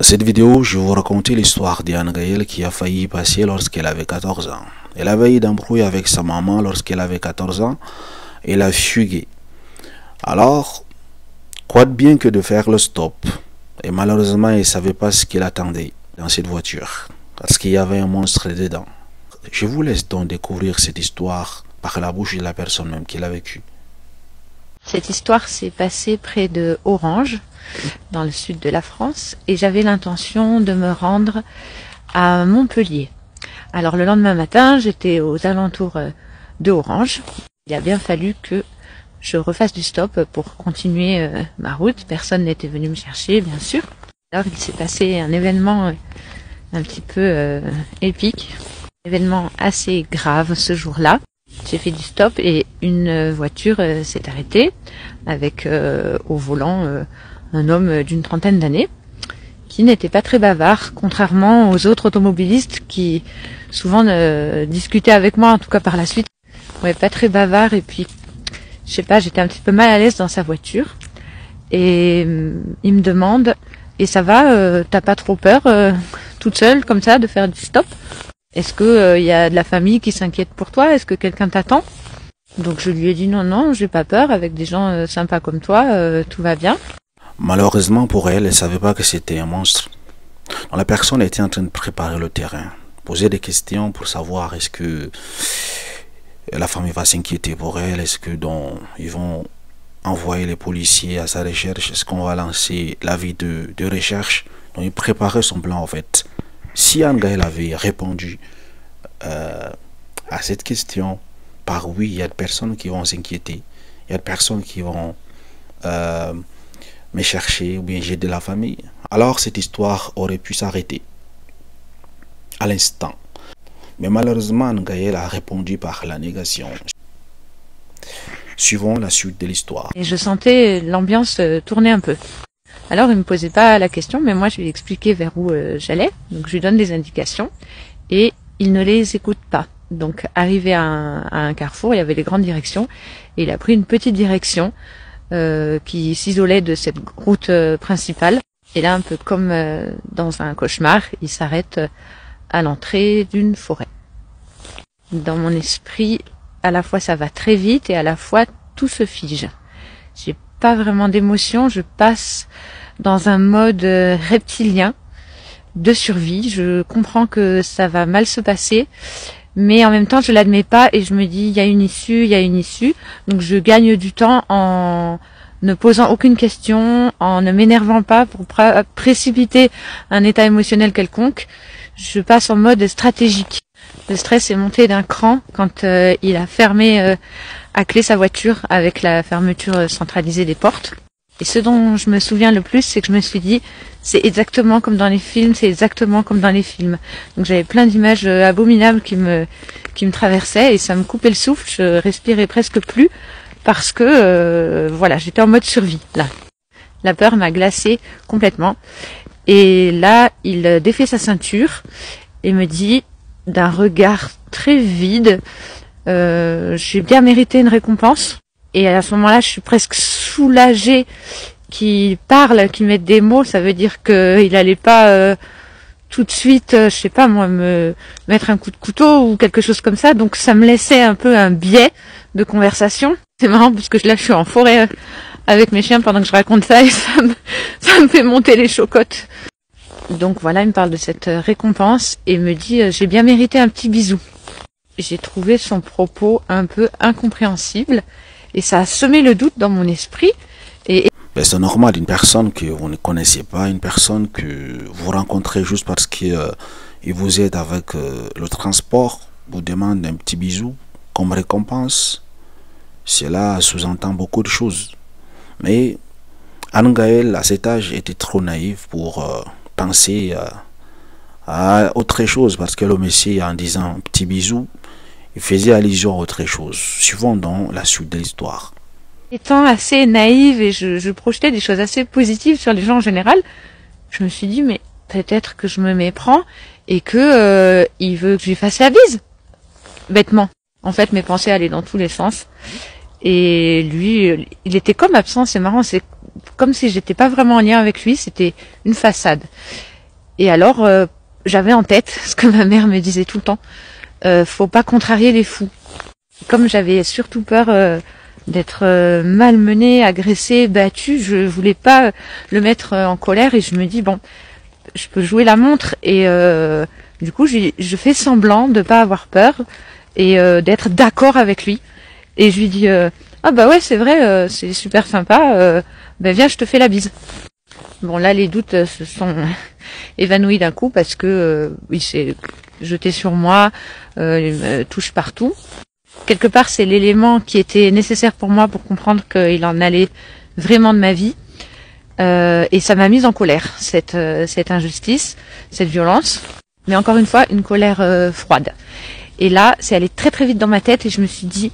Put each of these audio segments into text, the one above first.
Cette vidéo, je vais vous raconter l'histoire d'Anne Gaël qui a failli y passer lorsqu'elle avait 14 ans. Elle avait eu d'embrouille avec sa maman lorsqu'elle avait 14 ans. Elle a fugué. Alors, quoi de bien que de faire le stop? Et malheureusement, elle ne savait pas ce qu'il attendait dans cette voiture. Parce qu'il y avait un monstre dedans. Je vous laisse donc découvrir cette histoire par la bouche de la personne même qui l'a vécue. Cette histoire s'est passée près de Orange, dans le sud de la France, et j'avais l'intention de me rendre à Montpellier. Alors le lendemain matin, j'étais aux alentours de Orange. Il a bien fallu que je refasse du stop pour continuer ma route. Personne n'était venu me chercher, bien sûr. Alors il s'est passé un événement un petit peu épique, un événement assez grave ce jour-là. J'ai fait du stop et une voiture s'est arrêtée avec au volant un homme d'une trentaine d'années qui n'était pas très bavard, contrairement aux autres automobilistes qui souvent discutaient avec moi, en tout cas par la suite. Ouais, pas très bavard, et puis je sais pas, j'étais un petit peu mal à l'aise dans sa voiture et il me demande: et ça va, t'as pas trop peur toute seule comme ça de faire du stop? Est-ce que y a de la famille qui s'inquiète pour toi? Est-ce que quelqu'un t'attend? Donc je lui ai dit non, j'ai pas peur, avec des gens sympas comme toi, tout va bien. Malheureusement pour elle, elle ne savait pas que c'était un monstre. Donc, la personne était en train de préparer le terrain, poser des questions pour savoir est-ce que la famille va s'inquiéter pour elle, est-ce que donc ils vont envoyer les policiers à sa recherche, est-ce qu'on va lancer l'avis de recherche. Donc il préparait son plan en fait. Si Anne Gaël avait répondu à cette question par oui, il y a des personnes qui vont s'inquiéter, il y a des personnes qui vont me chercher ou bien j'ai de la famille, alors cette histoire aurait pu s'arrêter à l'instant. Mais malheureusement, Anne Gaël a répondu par la négation. Suivons la suite de l'histoire. Et je sentais l'ambiance tourner un peu. Alors il me posait pas la question, mais moi je lui ai expliqué vers où j'allais, donc je lui donne des indications et il ne les écoute pas. Donc arrivé à un carrefour, il y avait les grandes directions et il a pris une petite direction qui s'isolait de cette route principale. Et là, un peu comme dans un cauchemar, il s'arrête à l'entrée d'une forêt. Dans mon esprit, à la fois ça va très vite et à la fois tout se fige. J'ai pas vraiment d'émotion, je passe dans un mode reptilien de survie. Je comprends que ça va mal se passer, mais en même temps je l'admets pas et je me dis il y a une issue, il y a une issue. Donc je gagne du temps en ne posant aucune question, en ne m'énervant pas pour précipiter un état émotionnel quelconque. Je passe en mode stratégique. Le stress est monté d'un cran quand il a fermé à clé sa voiture avec la fermeture centralisée des portes. Et ce dont je me souviens le plus, c'est que je me suis dit, c'est exactement comme dans les films, c'est exactement comme dans les films. Donc j'avais plein d'images abominables qui me traversaient et ça me coupait le souffle, je respirais presque plus parce que voilà, j'étais en mode survie là. La peur m'a glacée complètement. Et là, il défait sa ceinture et me dit d'un regard très vide, j'ai bien mérité une récompense. Et à ce moment-là, je suis presque soulagée qu'il parle, qu'il mette des mots. Ça veut dire qu'il allait pas tout de suite, je sais pas moi, me mettre un coup de couteau ou quelque chose comme ça. Donc ça me laissait un peu un biais de conversation. C'est marrant parce que là, je suis en forêt avec mes chiens pendant que je raconte ça et ça me fait monter les chocottes. Donc voilà, il me parle de cette récompense et me dit j'ai bien mérité un petit bisou. J'ai trouvé son propos un peu incompréhensible et ça a semé le doute dans mon esprit. Ben, c'est normal, une personne que vous ne connaissez pas, une personne que vous rencontrez juste parce qu'il vous aide avec le transport, vous demande un petit bisou comme récompense. Cela sous-entend beaucoup de choses. Mais Anne Gaël, à cet âge, était trop naïve pour penser à autre chose, parce que le monsieur, en disant un petit bisou, il faisait allusion à autre chose. Suivons donc la suite de l'histoire. Étant assez naïve et je projetais des choses assez positives sur les gens en général, je me suis dit mais peut-être que je me méprends et que il veut que je lui fasse la bise. Bêtement. En fait, mes pensées allaient dans tous les sens. Et lui, il était comme absent, c'est marrant, c'est comme si j'étais pas vraiment en lien avec lui, c'était une façade. Et alors, j'avais en tête ce que ma mère me disait tout le temps, faut pas contrarier les fous. Comme j'avais surtout peur d'être malmenée, agressée, battue, je voulais pas le mettre en colère et je me dis bon, je peux jouer la montre et du coup je fais semblant de pas avoir peur et d'être d'accord avec lui et je lui dis ah bah ouais c'est vrai c'est super sympa ben viens je te fais la bise. Bon là les doutes se sont évanouis d'un coup parce que il s'est jeté sur moi, il me touche partout. Quelque part c'est l'élément qui était nécessaire pour moi pour comprendre qu'il en allait vraiment de ma vie. Et ça m'a mise en colère, cette injustice, cette violence. Mais encore une fois, une colère froide. Et là, c'est allé très très vite dans ma tête et je me suis dit,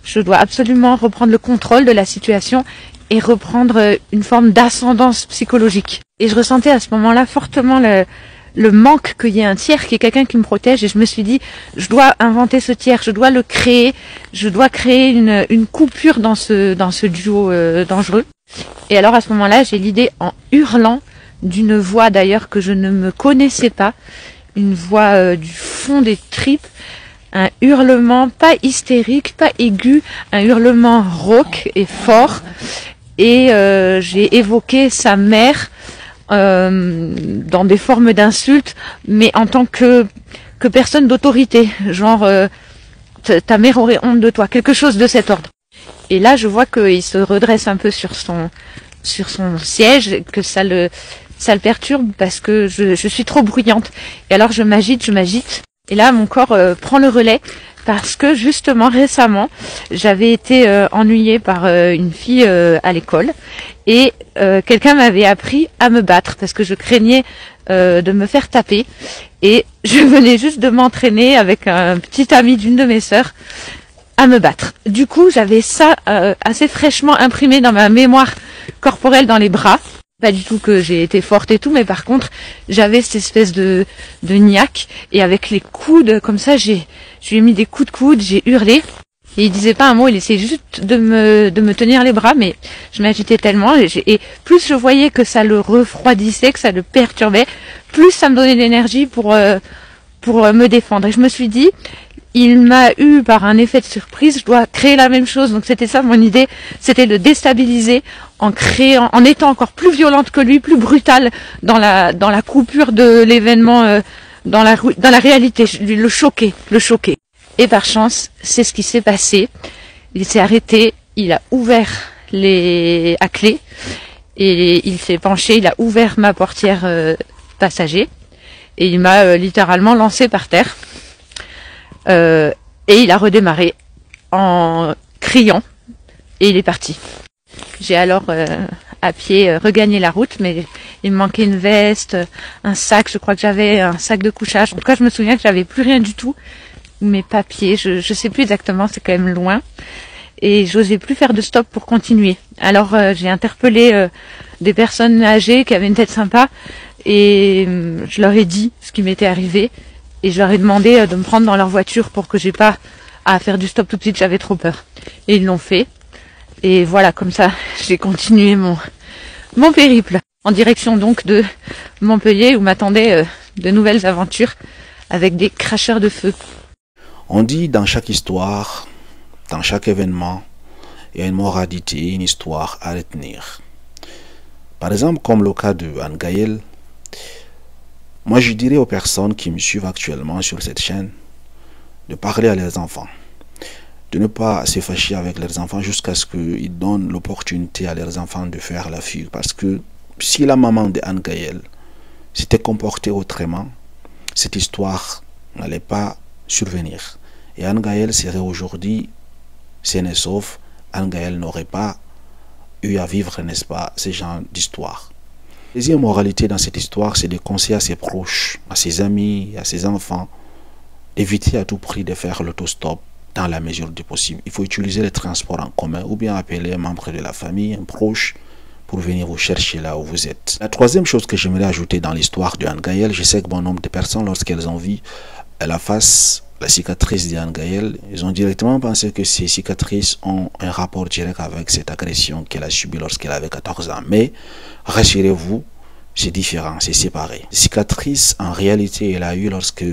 je dois absolument reprendre le contrôle de la situation et reprendre une forme d'ascendance psychologique. Et je ressentais à ce moment-là fortement le manque qu'il y ait un tiers, qu'il y ait quelqu'un qui me protège. Et je me suis dit, je dois inventer ce tiers, je dois le créer, je dois créer une coupure dans ce duo dangereux. Et alors à ce moment-là, j'ai l'idée en hurlant d'une voix d'ailleurs que je ne me connaissais pas, une voix du fond des tripes, un hurlement pas hystérique, pas aigu, un hurlement rauque et fort. Et j'ai évoqué sa mère dans des formes d'insultes, mais en tant que personne d'autorité, genre ta mère aurait honte de toi, quelque chose de cet ordre. Et là, je vois qu'il se redresse un peu sur son siège, que ça le perturbe parce que je suis trop bruyante. Et alors je m'agite. Et là, mon corps prend le relais parce que justement, récemment, j'avais été ennuyée par une fille à l'école et quelqu'un m'avait appris à me battre parce que je craignais de me faire taper. Et je venais juste de m'entraîner avec un petit ami d'une de mes sœurs à me battre. Du coup, j'avais ça assez fraîchement imprimé dans ma mémoire corporelle dans les bras. Pas du tout que j'ai été forte et tout, mais par contre, j'avais cette espèce de niaque. Et avec les coudes, comme ça, je lui ai mis des coups de coude, j'ai hurlé. Et il disait pas un mot, il essayait juste de me tenir les bras, mais je m'agitais tellement. Et plus je voyais que ça le refroidissait, que ça le perturbait, plus ça me donnait de l'énergie pour me défendre. Et je me suis dit, il m'a eu par un effet de surprise, je dois créer la même chose. Donc c'était ça mon idée, c'était de le déstabiliser en étant encore plus violente que lui, plus brutale dans la coupure de l'événement, dans la réalité, le choquer. Et par chance, c'est ce qui s'est passé. Il s'est arrêté, il a ouvert à clé et il s'est penché, il a ouvert ma portière passager et il m'a littéralement lancé par terre. Et il a redémarré en criant et il est parti. J'ai alors à pied regagné la route, mais il me manquait une veste, un sac, je crois que j'avais un sac de couchage. En tout cas, je me souviens que j'avais plus rien du tout. Mes papiers, je sais plus exactement, c'est quand même loin. Et j'osais plus faire de stop pour continuer. Alors j'ai interpellé des personnes âgées qui avaient une tête sympa et je leur ai dit ce qui m'était arrivé. Et je leur ai demandé de me prendre dans leur voiture pour que j'ai pas à faire du stop tout de suite, j'avais trop peur. Et ils l'ont fait. Et voilà, comme ça, j'ai continué mon périple. En direction donc de Montpellier où m'attendaient de nouvelles aventures avec des cracheurs de feu. On dit dans chaque histoire, dans chaque événement, il y a une moralité, une histoire à retenir. Par exemple, comme le cas de Anne Gaëlle, moi, je dirais aux personnes qui me suivent actuellement sur cette chaîne de parler à leurs enfants, de ne pas se fâcher avec leurs enfants jusqu'à ce qu'ils donnent l'opportunité à leurs enfants de faire la fugue. Parce que si la maman de Anne Gaëlle s'était comportée autrement, cette histoire n'allait pas survenir. Et Anne Gaëlle serait aujourd'hui saine et sauf. Anne Gaëlle n'aurait pas eu à vivre, n'est-ce pas, ce genre d'histoire. La deuxième moralité dans cette histoire, c'est de conseiller à ses proches, à ses amis, à ses enfants, d'éviter à tout prix de faire l'autostop dans la mesure du possible. Il faut utiliser les transports en commun ou bien appeler un membre de la famille, un proche, pour venir vous chercher là où vous êtes. La troisième chose que j'aimerais ajouter dans l'histoire de Anne Gaëlle, je sais que bon nombre de personnes, lorsqu'elles ont vu la face, la cicatrice d'Anne Gaël, ils ont directement pensé que ces cicatrices ont un rapport direct avec cette agression qu'elle a subie lorsqu'elle avait 14 ans. Mais rassurez-vous, c'est différent, c'est séparé. Cicatrice, en réalité, elle a eu lorsque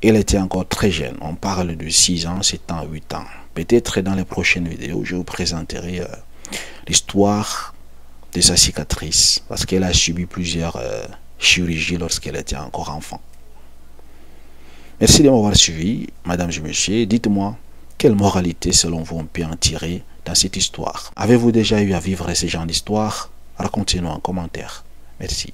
elle était encore très jeune. On parle de 6 ans, 7 ans, 8 ans. Peut-être dans les prochaines vidéos, je vous présenterai l'histoire de sa cicatrice, parce qu'elle a subi plusieurs chirurgies lorsqu'elle était encore enfant. Merci de m'avoir suivi, madame et monsieur. Dites-moi, quelle moralité selon vous on peut en tirer dans cette histoire? Avez-vous déjà eu à vivre ce genre d'histoire? Racontez-nous en commentaire. Merci.